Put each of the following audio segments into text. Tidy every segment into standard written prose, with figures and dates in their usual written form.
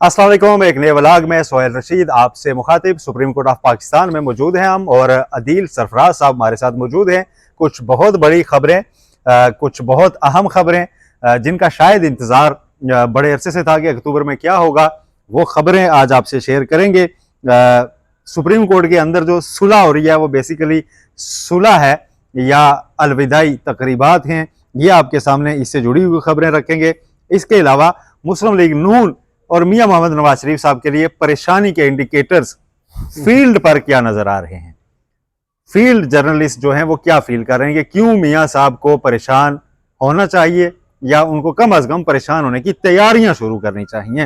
अस्सलाम वालेकुम। एक नए व्लॉग में सोहेल रशीद आपसे मुखातिब। सुप्रीम कोर्ट ऑफ पाकिस्तान में मौजूद हैं हम और अदील सरफराज साहब हमारे साथ मौजूद हैं। कुछ बहुत बड़ी खबरें, कुछ बहुत अहम खबरें जिनका शायद इंतज़ार बड़े अरसे से था कि अक्टूबर में क्या होगा, वो खबरें आज आपसे शेयर करेंगे। सुप्रीम कोर्ट के अंदर जो सुलह हो रही है वो बेसिकली सुलह है या अलविदाई तकरीबात हैं, ये आपके सामने इससे जुड़ी हुई खबरें रखेंगे। इसके अलावा मुस्लिम लीग नून और मियां मोहम्मद नवाज शरीफ साहब के लिए परेशानी के इंडिकेटर्स फील्ड पर क्या नजर आ रहे हैं, फील्ड जर्नलिस्ट जो हैं वो क्या फील कर रहे हैं कि क्यों मियां साहब को परेशान होना चाहिए या उनको कम अज कम परेशान होने की तैयारियां शुरू करनी चाहिए।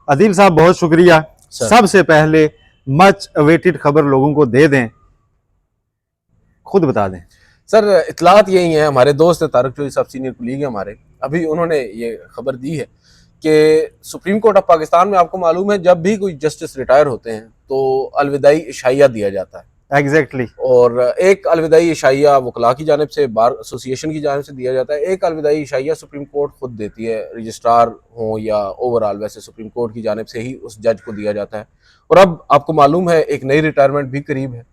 अदील साहब बहुत शुक्रिया। सबसे पहले मच अवेटेड खबर लोगों को दे दें, खुद बता दें। सर इतलात यही है, हमारे दोस्त तारक चौधरी साहब सीनियर कुलीग हैं हमारे, अभी उन्होंने ये खबर दी है कि सुप्रीम कोर्ट ऑफ पाकिस्तान में आपको मालूम है जब भी कोई जस्टिस रिटायर होते हैं तो अलविदाई इशाइया दिया जाता है। एग्जैक्टली और एक अलविदाई इशाइया वकला की जानिब से, बार एसोसिएशन की जानिब से दिया जाता है। एक अलविदाई इशाइया सुप्रीम कोर्ट खुद देती है, रजिस्ट्रार हो या ओवरऑल, वैसे सुप्रीम कोर्ट की जानिब से ही उस जज को दिया जाता है। और अब आपको मालूम है एक नई रिटायरमेंट भी करीब है,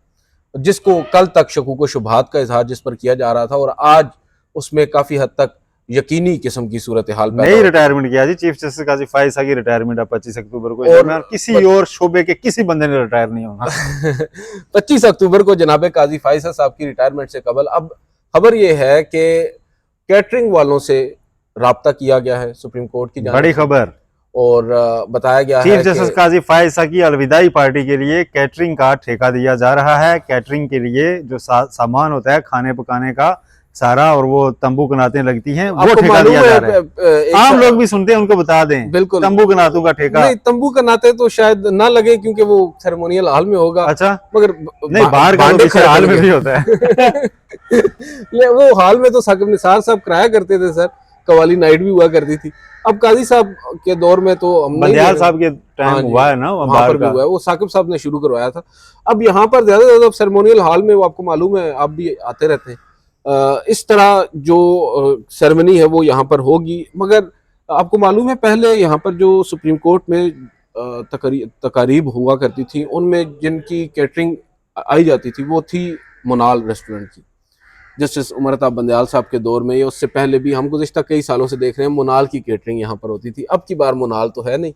जिसको कल तक शकूक व शुबहात का इजहार जिस पर किया जा रहा था और आज उसमें काफी हद तक यकीनी किस्म की सूरत हाल नई रिटायरमेंट किया जी। चीफ जस्टिस काजी फाइज साहब की रिटायरमेंट अब 25 अक्टूबर को, और किसी और शोबे के किसी बंदे ने रिटायर नहीं होना। 25 अक्टूबर को जनाब काजी फाइज साहब की रिटायरमेंट से कबल अब खबर यह है कि कैटरिंग वालों से राब्ता किया गया है सुप्रीम कोर्ट की बड़ी खबर, और बताया गया है चीफ जस्टिस काजी फाइज साहब की अलविदाई पार्टी के लिए कैटरिंग का ठेका दिया जा रहा है। कैटरिंग के लिए जो सामान होता है खाने पकाने का सारा, और वो तंबू कनातें लगती हैं, वो ठेका दिया जा रहा है। आम लोग भी सुनते हैं, उनको बता दें। बिल्कुल, तंबू कनातों का ठेका। नहीं, तंबू कनाते तो शायद ना लगे क्योंकि वो सेरेमोनियल हॉल में होगा। अच्छा, मगर नहीं, बाहर का हाल में भी होता है। वो हाल में तो साकिब निसार साहब कराया करते थे सर, कवाली नाइट भी हुआ करती थी। अब काजी साहब के दौर में तो बंदियाल साहब के टाइम हुआ है ना, वहां पर भी हुआ है, वो साकिब साहब ने शुरू करवाया था। अब यहाँ पर ज्यादा से ज्यादा सेरेमोनियल हॉल में, वो आपको मालूम है, आप भी आते रहते हैं, इस तरह जो सेरेमनी है वो यहाँ पर होगी। मगर आपको मालूम है पहले यहाँ पर जो सुप्रीम कोर्ट में तकारीब हुआ करती थी उनमें जिनकी कैटरिंग आई जाती थी वो थी मोनाल रेस्टोरेंट की। जस्टिस उमरता बंदयाल साहब के दौर में या उससे पहले भी हम गुज़िश्ता कई सालों से देख रहे हैं मोनाल की कैटरिंग यहाँ पर होती थी। अब की बार मोनाल तो है नहीं,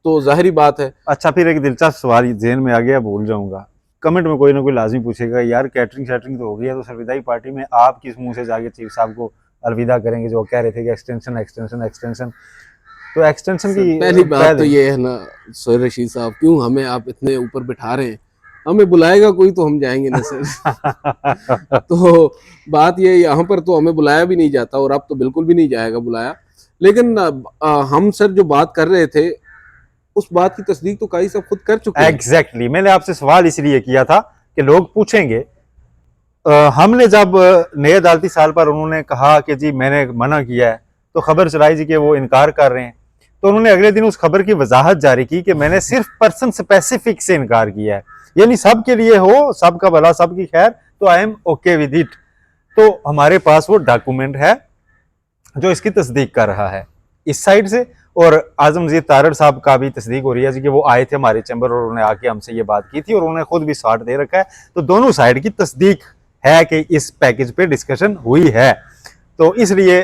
तो जाहिर बात है। अच्छा, फिर एक दिलचस्प सवाल जेहन में आ गया, भूल जाऊंगा, कमेंट में कोई ना कोई लाजमी पूछेगा, यार कैटरिंग शैटरिंग तो हो गई है, तो अलविदाई पार्टी में आप किस मुंह से जाके चीफ साहब को अलविदा करेंगे, जो कह रहे थे कि एक्सटेंशन एक्सटेंशन एक्सटेंशन। तो एक्सटेंशन की पहली बात तो ये है ना सोहेल रशीद साहब, क्यों हमें आप इतने ऊपर बिठा रहे हैं? हमें बुलाएगा कोई तो हम जाएंगे ना सर। तो बात ये, यहाँ पर तो हमें बुलाया भी नहीं जाता और अब तो बिल्कुल भी नहीं जाएगा बुलाया। लेकिन हम सर जो बात कर रहे थे उस बात की तस्दीक तो काजी साहब खुद कर चुके हैं। एग्जैक्टली, मैंने आपसे सवाल इसलिए किया था कि लोग पूछेंगे। हमने जब नए अदालती साल पर उन्होंने कहा कि जी मैंने मना किया है, तो खबर चलाई जी कि वो इनकार कर रहे हैं, तो उन्होंने अगले दिन उस खबर की वजाहत जारी की कि मैंने सिर्फ पर्सन स्पेसिफिक से इनकार किया है, यानी सब के लिए हो, सबका भला सबकी खैर, तो I am okay with it. तो हमारे पास वो डॉक्यूमेंट है जो इसकी तस्दीक कर रहा है इस साइड से, और आजम मजीद तारड़ साहब का भी तस्दीक हो रही है जी कि वो आए थे हमारे चैम्बर और उन्होंने आके हमसे ये बात की थी और उन्होंने खुद भी साथ दे रखा है। तो दोनों साइड की तस्दीक है कि इस पैकेज पे डिस्कशन हुई है, तो इसलिए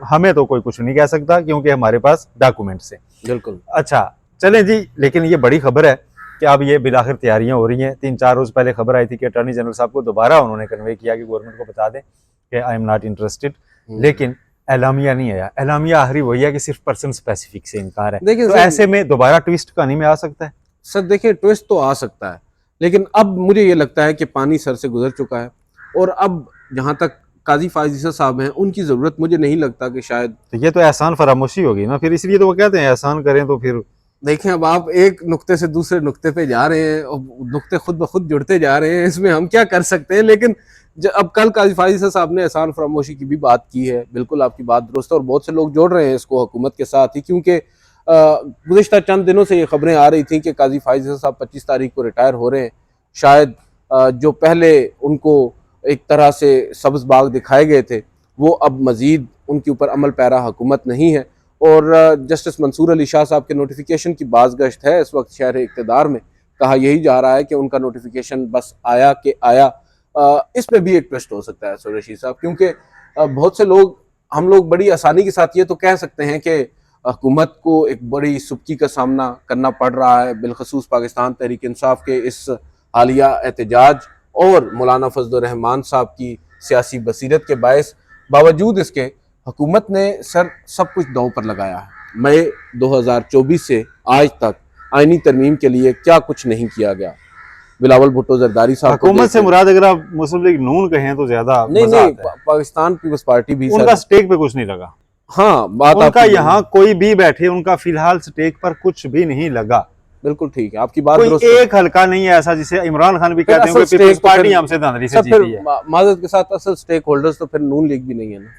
हमें तो कोई कुछ नहीं कह सकता क्योंकि हमारे पास डॉक्यूमेंट्स है। बिल्कुल। अच्छा चलें जी, लेकिन ये बड़ी खबर है कि अब ये बिलाखिर तैयारियां हो रही हैं। 3-4 रोज पहले खबर आई थी कि अटॉर्नी जनरल साहब को दोबारा उन्होंने कन्वे किया कि गवर्नमेंट को बता दें कि आई एम नॉट इंटरेस्टेड, लेकिन एलामिया नहीं आया। एलामिया आखिरी वही है कि सिर्फ पर्सन स्पेसिफिक से इनकार है। देखिए, तो ऐसे में दोबारा ट्विस्ट कहानी में आ सकता है। सर देखिए, ट्विस्ट तो आ सकता है, लेकिन अब मुझे ये लगता है कि पानी सर से गुजर चुका है और अब जहां तक काजी फायज साहब हैं उनकी जरूरत मुझे नहीं लगता कि शायद। तो ये तो एहसान फरामोशी होगी ना फिर, इसलिए तो वो कहते हैं एहसान करें। तो फिर देखें, अब आप एक नुक्ते से दूसरे नुक्ते पे जा रहे हैं और नुक्ते खुद ब खुद जुड़ते जा रहे हैं, इसमें हम क्या कर सकते हैं। लेकिन अब कल काजी फायज साहब ने एहसान फरामोशी की भी बात की है, बिल्कुल आपकी बात दुरुस्त है और बहुत से लोग जोड़ रहे हैं इसको हुकूमत के साथ ही, क्योंकि गुज़िश्ता चंद दिनों से ये खबरें आ रही थी कि काजी फायज साहब 25 तारीख को रिटायर हो रहे हैं। शायद जो पहले उनको एक तरह से सब्ज़ बाग दिखाए गए थे वो अब मज़ीद उनके ऊपर अमल पैरा हुकूमत नहीं है और जस्टिस मंसूर अली शाह साहब के नोटिफिकेशन की बाज़गश्त है इस वक्त शहर इक़्तिदार में। कहा यही जा रहा है कि उनका नोटिफिकेशन बस आया कि आया। इसमें भी एक ट्विस्ट हो सकता है सर रशीद साहब, क्योंकि बहुत से लोग, हम लोग बड़ी आसानी के साथ ये तो कह सकते हैं कि हुकूमत को एक बड़ी सुबकी का सामना करना पड़ रहा है, बिलखसूस पाकिस्तान तहरीक इंसाफ के इस हालिया एहतजाज और मौलाना फजल रहमान साहब की सियासी बसीरत के बायस। बावजूद इसके हुकूमत ने सर सब कुछ दांव पर लगाया है। मई 2024 से आज तक आईनी तरमीम के लिए क्या कुछ नहीं किया गया। बिलावल भुट्टो जरदारी साहब हुकूमत से मुराद अगर आप मुस्लिम लीग नून कहें तो ज्यादा नहीं, पाकिस्तान पीपल्स पार्टी भी उनका स्टेक पे कुछ नहीं लगा। हाँ, बात उनका यहाँ कोई भी बैठे, उनका फिलहाल स्टेक पर कुछ भी नहीं लगा। बिल्कुल ठीक है, आपकी बात कोई एक हल्का नहीं है ऐसा जिसे इमरान खान भी कहते हैं कि पीपल्स पार्टी हमसे धांधली से जीती है। माजरत के साथ असल स्टेक होल्डर्स तो फिर नून लीग भी नहीं है ना।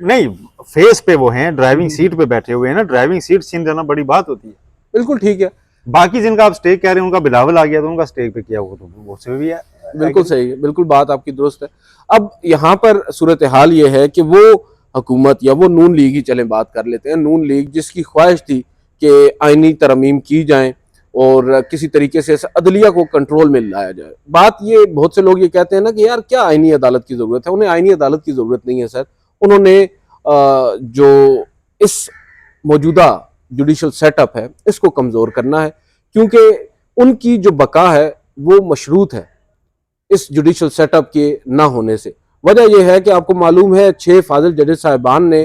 नहीं, फेस पे वो हैं, ड्राइविंग सीट पे बैठे हुए हैं ना, ड्राइविंग सीट छीन जाना बड़ी बात होती है। बिल्कुल ठीक है। बाकी जिनका आप स्टेक कह रहे हैं उनका बिलावल आ गया तो उनका स्टेक पे किया, वो तो वो से भी है। बिल्कुल सही है, बिल्कुल बात आपकी दुरुस्त है। अब यहाँ पर सूरत हाल ये है कि वो हुकूमत या वो नून लीग ही, चले बात कर लेते हैं, नून लीग जिसकी ख्वाहिश थी कि आईनी तरमीम की जाए और किसी तरीके से अदलिया को कंट्रोल में लाया जाए। बात ये, बहुत से लोग ये कहते हैं ना कि यार क्या आईनी अदालत की ज़रूरत है। उन्हें आईनी अदालत की ज़रूरत नहीं है सर। उन्होंने जो इस मौजूदा जुडिशल सेटअप है इसको कमज़ोर करना है, क्योंकि उनकी जो बका है वो मशरूत है इस जुडिशल सेटअप के ना होने से। वजह यह है कि आपको मालूम है 6 फाजिल जजेस साहिबान ने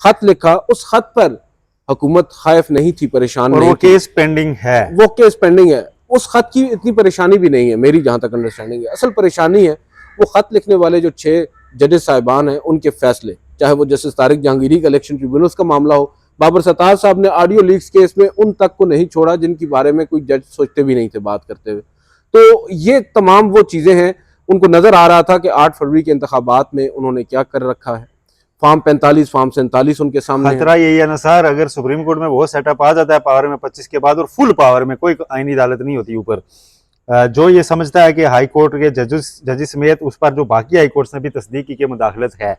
खत लिखा, उस खत पर हुकूमत खैफ नहीं थी, परेशान नहीं, वो केस पेंडिंग है, वो केस पेंडिंग है। उस खत की इतनी परेशानी भी नहीं है, मेरी जहां तक अंडरस्टैंडिंग है। असल परेशानी है वो खत लिखने वाले जो 6 जजेस साहिबान हैं उनके फैसले, चाहे वो जस्टिस तारिक जहांगीरी का इलेक्शन ट्रिब्यूनल्स का मामला हो। बाबर सत्तार साहब ने ऑडियो लीक्स केस में उन तक को नहीं छोड़ा जिनके बारे में कोई जज सोचते भी नहीं थे बात करते हुए। तो ये तमाम वो चीज़ें हैं, उनको नज़र आ रहा था कि 8 फरवरी के इंतखाबात में उन्होंने क्या कर रखा है। फॉर्म 45, फॉर्म 47 उनके सामने। खतरा यही है ना सर, अगर सुप्रीम कोर्ट में वो सेटअप आ जाता है पावर में 25 के बाद और फुल पावर में, कोई आईनी अदालत नहीं होती ऊपर, जो ये समझता है कि हाई कोर्ट के जजेस समेत उस पर जो बाकी हाई कोर्ट्स ने भी तस्दीक की कि मुदाखलत है,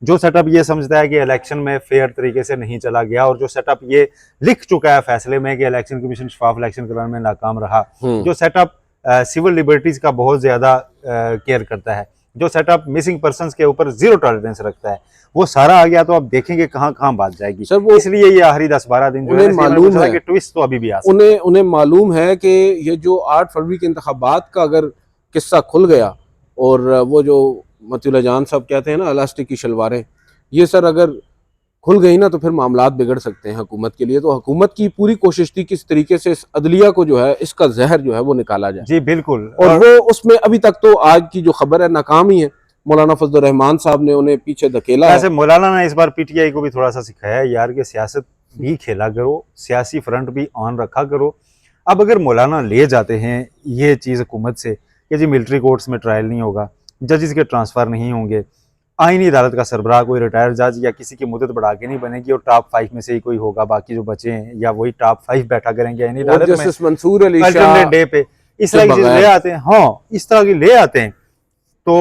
जो सेटअप ये समझता है कि इलेक्शन में फेयर तरीके से नहीं चला गया, और जो सेटअप ये लिख चुका है फैसले में कि इलेक्शन कमीशन शफाफ इलेक्शन कराने में नाकाम रहा, जो सेटअप सिविल लिबर्टीज का बहुत ज्यादा केयर करता है, जो सेटअप मिसिंग पर्संस के ऊपर 0 टॉलरेंस रखता है, वो सारा आ गया तो आप देखेंगे कहाँ कहाँ बात जाएगी सर। वो इसलिए ये आखिरी 10-12 दिन जो है मालूम है कि ट्विस्ट तो अभी भी आ सकता है। उन्हें मालूम है कि ये जो 8 फरवरी के इंतखाबात का अगर किस्सा खुल गया और वो जो मतिउल्लाह जान साहब कहते हैं ना इलास्टिक की शलवारें, ये सर अगर खुल गई ना तो फिर मामलात बिगड़ सकते हैं हुकूमत के लिए। तो हुकूमत की पूरी कोशिश थी किस तरीके से इस अदलिया को जो है, इसका जहर जो है वो निकाला जाए। जी बिल्कुल, और वो उसमें अभी तक तो आज की जो खबर है नाकाम ही है। मौलाना फजल रहमान साहब ने उन्हें पीछे धकेला है। ऐसे मौलाना ने इस बार पीटीआई को भी थोड़ा सा सिखाया यार कि सियासत भी खेला करो, सियासी फ्रंट भी ऑन रखा करो। अब अगर मौलाना ले जाते हैं ये चीज़ हुकूमत से कि जी मिलिट्री कोर्ट्स में ट्रायल नहीं होगा, जजेस के ट्रांसफ़र नहीं होंगे, आईनी अदालत का सरबराह कोई रिटायर्ड जज या किसी की मुद्दत बढ़ा के नहीं बनेगी और टॉप 5 में से ही कोई होगा, बाकी जो बचे हैं या वही टॉप 5 बैठा करेंगे आईनी अदालत में मंसूर अली अल्टरनेट डे पे, इस तरह की चीज़ ले आते हैं। हाँ, इस तरह की ले आते हैं तो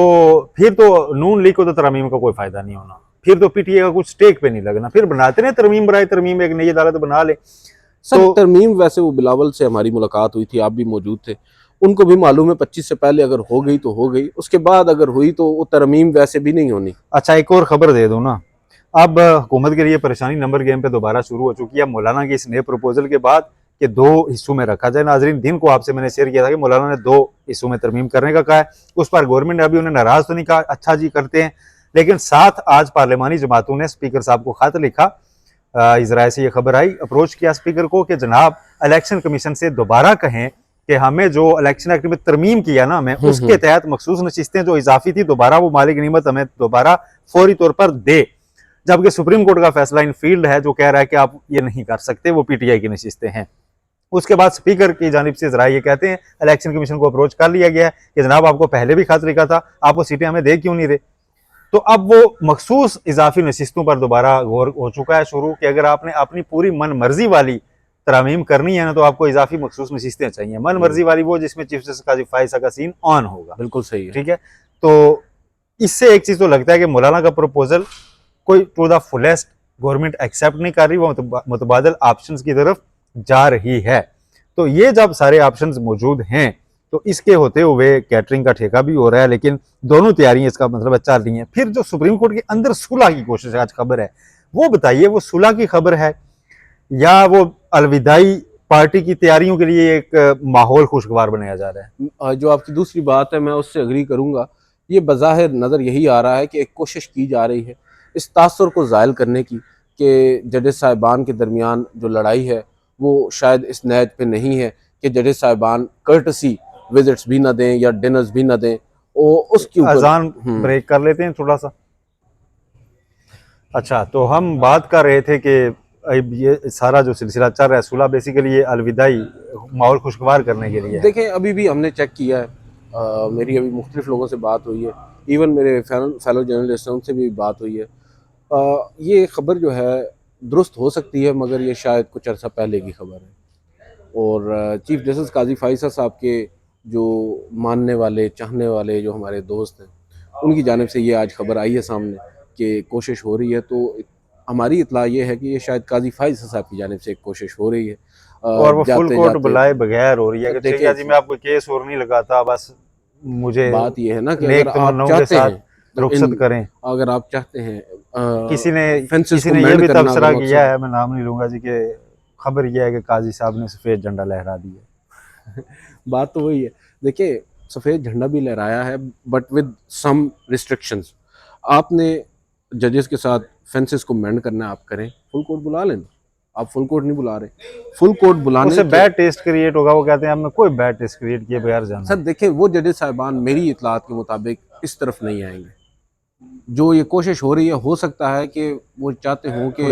फिर तो नून लीग को तो तरमीम का कोई फायदा नहीं होना, फिर तो पीटीए का कुछ स्टेक पे नहीं लगना, फिर बनाते रहे तरमीम बराए तरमीम, एक नई अदालत बना ले। तो तरमीम, वैसे वो बिलावल से हमारी मुलाकात हुई थी, आप भी मौजूद थे, उनको भी मालूम है 25 से पहले अगर हो गई तो हो गई, उसके बाद अगर हुई तो वो तरमीम वैसे भी नहीं होनी। अच्छा, एक और खबर दे दूं ना, अब हुकूमत के लिए परेशानी नंबर गेम पे दोबारा शुरू हो चुकी है। मौलाना के इस नए प्रपोजल के बाद कि 2 हिस्सों में रखा जाए। नाजरीन, दिन को आपसे मैंने शेयर किया था कि मौलाना ने 2 हिस्सों में तरमीम करने का कहा है। उस पर गवर्नमेंट ने अभी उन्हें नाराज तो नहीं कहा, अच्छा जी करते हैं, लेकिन साथ आज पार्लिमानी जमातों ने स्पीकर साहब को खत लिखा। इजराइल से ये खबर आई, अप्रोच किया स्पीकर को कि जनाब इलेक्शन कमीशन से दोबारा कहें कि हमें जो इलेक्शन एक्ट में तरमीम किया ना, हमें उसके तहत मखसूस नशिस्तें जो इजाफी थी दोबारा वो मालिक नियमत हमें दोबारा फौरी तौर पर दे। जबकि सुप्रीम कोर्ट का फैसला इन फील्ड है जो कह रहा है कि आप ये नहीं कर सकते, वो पीटीआई की नशिस्तें हैं। उसके बाद स्पीकर की जानिब से जरा ये कहते हैं इलेक्शन कमीशन को अप्रोच कर लिया गया है कि जनाब आपको पहले भी खत लिखा था, आप वो सीटें हमें दे क्यों नहीं रहे। तो अब वो मखसूस इजाफी नशिस्तों पर दोबारा गौर हो चुका है शुरू कि अगर आपने अपनी पूरी मन मर्जी वाली तरमीम करनी है ना तो आपको इजाफी मखसूस नशिस्तें चाहिए। मन मर्जी वाली वो जिसमें चीफ जस्टिस काजी फाइज का सीन ऑन होगा। बिल्कुल सही है, ठीक है। तो इससे एक चीज तो लगता है कि मौलाना का प्रपोजल कोई to the fullest government accept नहीं कर रही, वो मुतबादल ऑप्शंस की तरफ जा रही है। तो ये जब सारे ऑप्शंस मौजूद हैं तो इसके होते हुए कैटरिंग का ठेका भी हो रहा है, लेकिन दोनों तैयारियां इसका मतलब चल रही हैं। फिर जो सुप्रीम कोर्ट के अंदर सुलह की कोशिश आज खबर है, वो बताइए, वो सुलह की खबर है या वो अलविदाई पार्टी की तैयारियों के लिए एक माहौल खुशगवार बनाया जा रहा है? जो आपकी दूसरी बात है मैं उससे अग्री करूंगा। ये बज़ाहिर नज़र यही आ रहा है कि एक कोशिश की जा रही है इस तासुर को ज़ायल करने की कि जजेस साहिबान के दरमियान जो लड़ाई है वो शायद इस नहज पे नहीं है कि जजेस साहिबान कर्टसी विजिट्स भी ना दें या डिनर्स भी ना दें, और उसके ऊपर अजान ब्रेक कर लेते हैं थोड़ा सा। अच्छा, तो हम बात कर रहे थे कि अब ये सारा जो सिलसिला चल रहा है सुलह बेसिकली ये अलविदाई माहौल खुशगवार करने के लिए है। देखें अभी भी हमने चेक किया है, मेरी अभी मुख्तलिफ लोगों से बात हुई है, इवन मेरे फेलो जर्नलिस्ट हैं उनसे भी बात हुई है। ये खबर जो है दुरुस्त हो सकती है मगर ये शायद कुछ अर्सा पहले की खबर है। और चीफ जस्टिस काजी फाइसा साहब के जो मानने वाले चाहने वाले जो हमारे दोस्त हैं उनकी जानिब से ये आज खबर आई है सामने कि कोशिश हो रही है। तो हमारी इतला ये है कि ये शायद काजी फाइसा साहब की जानिब से एक कोशिश हो रही है और वो फुल कोर्ट जाते बुलाए बगैर हो रही है कि ठीक देखिए है जी मैं आपको केस और नहीं लगाता, बस मुझे बात ये है ना कि नेक अगर आप तमन्नाओं के चाहते साथ हैं तो रुखसत करें। अगर आप चाहते हैं किसी ने ये भी तबसरा किया है, मैं नाम नहीं लूंगा जी, कि खबर यह है कि काजी साहब ने सफेद झंडा लहरा दिया। बात तो वही है। देखिए सफ़ेद झंडा भी लहराया है बट विद सम रिस्ट्रिक्शंस। आपने जजेस के साथ फेंसेस को मेंड करना है, आप करें, फुल कोर्ट बुला लेना। आप फुल कोर्ट नहीं बुला रहे, फुल कोर्ट बुलाने उससे बैड टेस्ट क्रिएट होगा। वो कहते हैं हमने कोई बैड टेस्ट क्रिएट किए बगैर जाना। सर देखिए वो जजेस साहिबान मेरी इतलात के मुताबिक इस तरफ नहीं आएंगे। जो ये कोशिश हो रही है हो सकता है कि वो चाहते हों कि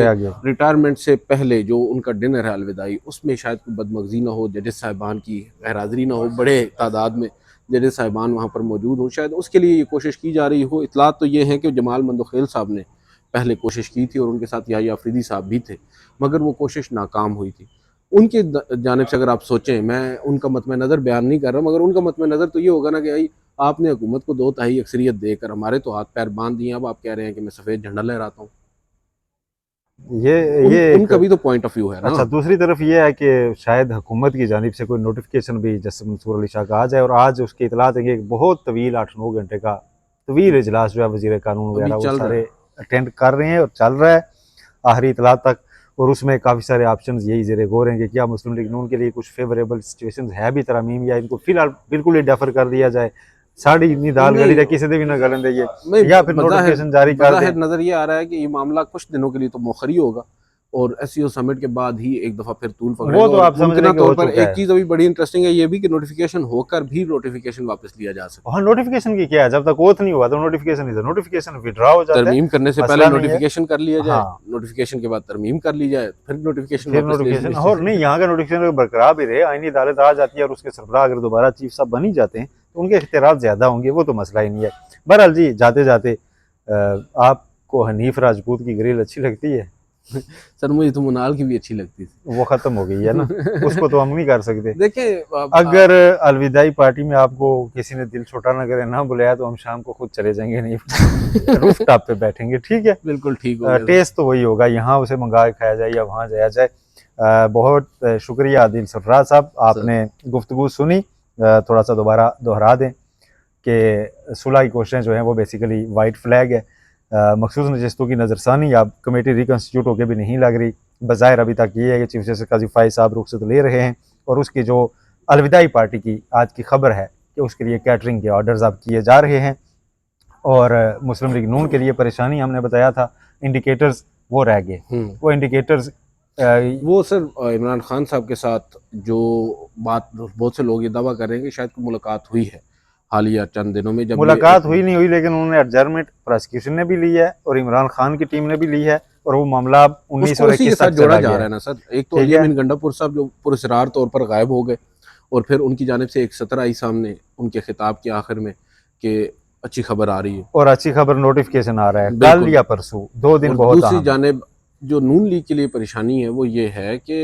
रिटायरमेंट से पहले जो उनका डिनर है अलविदाई उसमें शायद कोई बदमगजी ना हो, जजेस साहिबान की गैरहाज़िरी ना हो, बड़े तादाद में जजेस साहिबान वहाँ पर मौजूद हों, शायद उसके लिए ये कोशिश की जा रही हो। इतलात तो ये है कि जमाल मंदोखेल साहब ने पहले कोशिश की थी और उनके साथ याहिया अफरीदी साहब भी थे मगर वो कोशिश नाकाम हुई थी। उनकी जानिब से अगर आप सोचें, मैं उनका मतम नज़र बयान नहीं कर रहा मगर उनका मतम नज़र तो ये होगा ना कि भाई आपने हुकूमत को 2/3 अक्सरियत देकर हमारे तो हाथ पैर बांध दिए, अब आप कह रहे हैं कि मैं सफ़ेद झंडा लहराता हूँ। ये उनका भी तो पॉइंट ऑफ व्यू है ना। अच्छा, दूसरी तरफ ये है कि शायद हुकूमत की जानिब से कोई नोटिफिकेशन भी जस्टिस मंसूर अली शाह का आ जाए और आज उसकी इतलात है कि एक बहुत तवील 8-9 घंटे का तवील इजलास जो है वज़ीर कानून वगैरह वो सारे अटेंड कर रहे हैं और चल रहा है आखिरी इतलात तक। और उसमें काफ़ी सारे ऑप्शंस यही ज़ेरे गौर हैं कि क्या मुस्लिम लीग नून के लिए कुछ फेवरेबल सिचुएशंस है भी तरमीम, या इनको फिलहाल बिल्कुल ही डेफर कर दिया जाए, साड़ी इतनी दाल गली जाए किसी से भी ना गलन दे, या फिर नोटिफिकेशन जारी कर दें। नज़र ये आ रहा है कि ये मामला कुछ दिनों के लिए तो मुखरी होगा और एससीओ समिट के बाद ही एक दफ़ा फिर तूल पकड़ेगा। वो तो आप समझ रहे तौर पर एक चीज़ अभी बड़ी इंटरेस्टिंग है ये भी कि नोटिफिकेशन होकर भी नोटिफिकेशन वापस लिया जा सकता है। हाँ, नोटिफिकेशन की क्या है, जब तक ओथ नहीं हुआ तो नोटिफिकेशन विड्रॉ हो जाता है। तरमीम करने से पहले नोटिफिकेशन कर लिया जाए, नोटिफिकेशन के बाद तरमीम कर ली जाए, फिर नोटिफिकेशन और नहीं, यहाँ का नोटिफिकेशन बरकरार भी रहे, आईनी अदालत आ जाती है और उसके सरबराह अगर दोबारा चीफ साहब बन ही जाते हैं तो उनके इख्तियारात ज़्यादा होंगे, वो तो मसला ही नहीं है। बहरहाल जी, जाते जाते आपको हनीफ राजपूत की ग्रिल अच्छी लगती है? सर मुझे तो मुनाल की भी अच्छी लगती थी, वो खत्म हो गई है ना, उसको तो हम नहीं कर सकते। देखिए अगर अलविदाई पार्टी में आपको किसी ने दिल छोटा ना करे, ना बुलाया, तो हम शाम को खुद चले जाएंगे, नहीं रूफ टॉप पे बैठेंगे, ठीक है? बिल्कुल ठीक होगा। टेस्ट तो वही होगा, यहाँ उसे मंगा के खाया जाए या वहाँ जाया जाए। बहुत शुक्रिया आदिल सरफराज साहब, आपने गुफ्तगू सुनी। थोड़ा सा दोबारा दोहरा दें कि सुलह की कोशिशें जो हैं वो बेसिकली वाइट फ्लैग है। मखसूस नशस्तों की नज़रसानी अब कमेटी रिकन्स्टिट्यूट होकर भी नहीं लग रही। बज़ाहिर अभी तक ये है कि चीफ जस्टिस काजी फाइज साहब रुखसत ले रहे हैं और उसकी जो अलविदाई पार्टी की आज की खबर है कि उसके लिए कैटरिंग के ऑर्डर्स अब किए जा रहे हैं। और मुस्लिम लीग नून के लिए परेशानी हमने बताया था, इंडिकेटर्स वो रह गए। वो इंडिकेटर्स वो सर इमरान खान साहब के साथ जो बात बहुत से लोग ये दावा कर रहे हैं कि शायद कोई मुलाकात हुई है हालिया चंद दिनों में। जब मुलाकात हुई नहीं हुई, लेकिन उन्होंने एडजर्नमेंट प्रोसिक्यूशन ने भी ली है और इमरान खान की टीम ने भी ली है और वो मामला 1921 तक जोड़ा जा रहा है ना सर। एक तो अली गंडापुर साहब जो पुरस्कार तौर पर गायब हो गए और फिर उनकी जानिब से एक सत्र आई सामने उनके खिताब के आखिर में कि अच्छी खबर आ रही है और अच्छी खबर नोटिफिकेशन आ रहा है कल या परसों, 2 दिन बहुत। दूसरी जानिब जो नून लीग के लिए परेशानी है वो ये है कि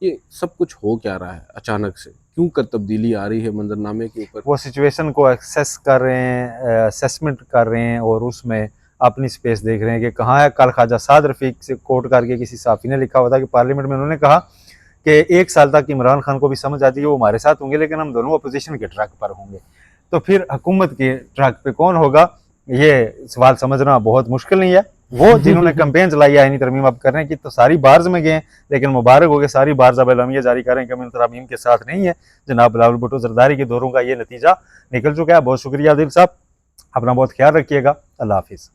ये सब कुछ हो क्या रहा है अचानक से, क्यों कर तब्दीली आ रही है मंजरनामे के ऊपर। वो सिचुएशन को एक्सेस कर रहे हैं, असेसमेंट कर रहे हैं और उसमें अपनी स्पेस देख रहे हैं कि कहाँ है। कल ख्वाजा साद रफीक से कोट करके किसी साफ़ी ने लिखा हुआ था कि पार्लियामेंट में उन्होंने कहा कि 1 साल तक इमरान खान को भी समझ आती है वो हमारे साथ होंगे, लेकिन हम दोनों अपोजिशन के ट्रैक पर होंगे। तो फिर हुकूमत के ट्रैक पे कौन होगा, ये सवाल समझना बहुत मुश्किल नहीं है। वो जिन्होंने कैंपेन चलाई है आईनी तरमीम अब करने की, तो सारी बार्स में गए हैं, लेकिन मुबारक हो गए सारी बार्स अब एलामिया जारी कर रहे हैं कि हम इन तरमीम के साथ नहीं है। जनाब बिलावल भुट्टो जरदारी के दौरों का ये नतीजा निकल चुका है। बहुत शुक्रिया आदिल साहब, अपना बहुत ख्याल रखिएगा। अल्लाह हाफिज़।